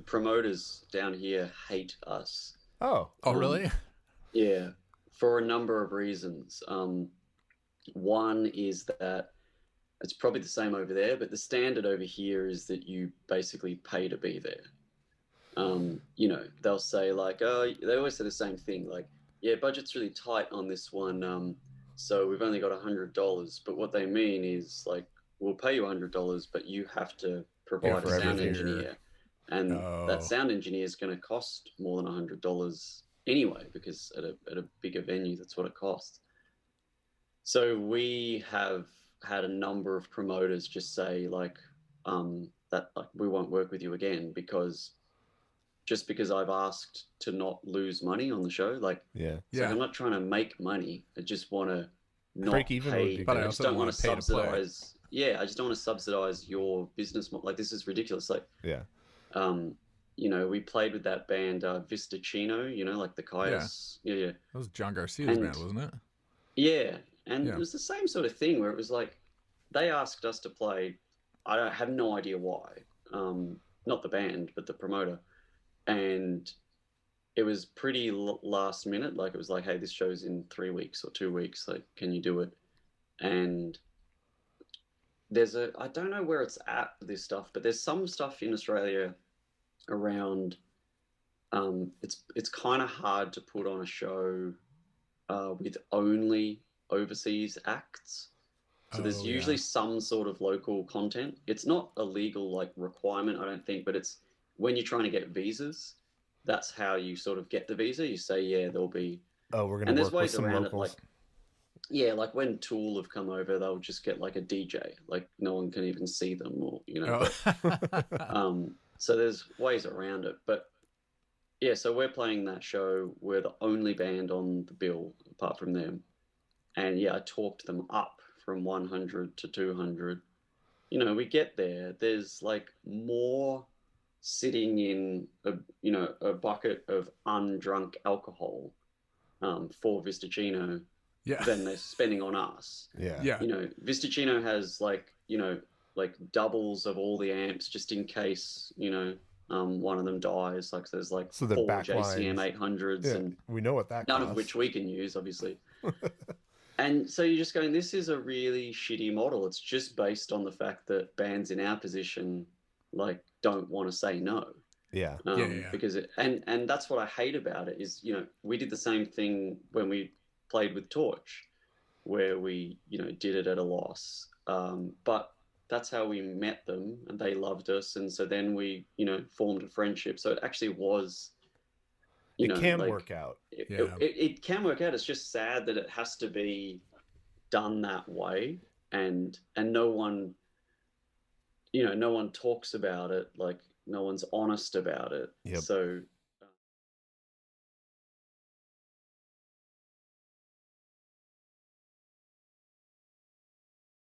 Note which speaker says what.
Speaker 1: promoters down here hate us.
Speaker 2: Oh,
Speaker 3: Oh, really?
Speaker 1: Yeah, for a number of reasons. One is that it's probably the same over there, but the standard over here is that you basically pay to be there. They'll say like, oh, they always say the same thing, like, yeah, budget's really tight on this one, so we've only got $100. But what they mean is like, we'll pay you $100, but you have to
Speaker 3: You
Speaker 1: provide
Speaker 3: have
Speaker 1: a
Speaker 2: for
Speaker 3: to be
Speaker 1: sound
Speaker 2: everything.
Speaker 3: here.
Speaker 1: engineer, and that
Speaker 3: Oh,
Speaker 1: sound engineer is going to cost more than $100 anyway, because at a bigger venue, that's what it costs. So we have had a number of promoters just say like, that like we won't work with you again because just because I've asked to not lose money on the show. Like,
Speaker 2: Yeah.
Speaker 1: it's like
Speaker 3: yeah.
Speaker 1: I'm not trying to make money. I just want to
Speaker 2: Break
Speaker 1: not
Speaker 2: even would be
Speaker 1: pay.
Speaker 3: But I
Speaker 1: I
Speaker 2: good.
Speaker 1: just
Speaker 3: also
Speaker 1: don't
Speaker 3: don't
Speaker 1: want
Speaker 3: want
Speaker 1: to
Speaker 3: to pay to play.
Speaker 1: subsidize. Yeah, I just don't want to subsidize your business model. Like, this is ridiculous. Like,
Speaker 2: Yeah.
Speaker 1: um, we played with that band Vista Chino. Like the
Speaker 3: Yeah.
Speaker 1: Caius. Yeah, yeah,
Speaker 3: That was John Garcia's band,
Speaker 1: and
Speaker 3: wasn't it?
Speaker 1: yeah, and it
Speaker 3: Yeah.
Speaker 1: was the same sort of thing where it was like they asked us to play. I don't have no idea why. Not the band, but the promoter, and it was pretty last minute. Like, it was like, hey, this show's in 3 weeks or 2 weeks. Like, can you do it? And I don't know where it's at, this stuff, but there's some stuff in Australia around. It's kind of hard to put on a show with only overseas acts. So there's
Speaker 3: Oh,
Speaker 1: usually
Speaker 3: yeah.
Speaker 1: some sort of local content. It's not a legal like requirement, I don't think, but it's when you're trying to get visas, that's how you sort of get the visa. You say, yeah, there'll be,
Speaker 2: Oh, we're gonna
Speaker 1: and there's
Speaker 2: work with
Speaker 1: ways
Speaker 2: some
Speaker 1: around it.
Speaker 2: locals.
Speaker 1: Like, yeah, like when Tool have come over, they'll just get like a DJ, like no one can even see them, but
Speaker 3: Oh.
Speaker 1: so there's ways around it. But yeah, so we're playing that show. We're the only band on the bill apart from them. And yeah, I talked them up from 100 to 200. We get there. There's like more sitting in a bucket of undrunk alcohol for Vistacino
Speaker 3: Yeah.
Speaker 1: than they're spending on us.
Speaker 2: Yeah.
Speaker 3: Yeah.
Speaker 1: Vistacino has like doubles of all the amps just in case, one of them dies. Like, so there's like
Speaker 2: So the
Speaker 1: four
Speaker 2: back
Speaker 1: JCM
Speaker 2: lines.
Speaker 1: 800s
Speaker 2: Yeah,
Speaker 1: and
Speaker 2: we know what that
Speaker 1: none of which
Speaker 2: costs.
Speaker 1: we can use, obviously. And so you're just going, this is a really shitty model. It's just based on the fact that bands in our position like don't want to say no.
Speaker 2: Yeah.
Speaker 3: Yeah. Yeah.
Speaker 1: Because and that's what I hate about it is, we did the same thing when we played with Torch, where we, did it at a loss. But that's how we met them and they loved us. And so then we, formed a friendship. So it actually was,
Speaker 2: It can
Speaker 1: like
Speaker 2: work out.
Speaker 3: Yeah.
Speaker 1: it can work out. It's just sad that it has to be done that way, and no one talks about it. Like, no one's honest about it.
Speaker 2: Yep.
Speaker 1: So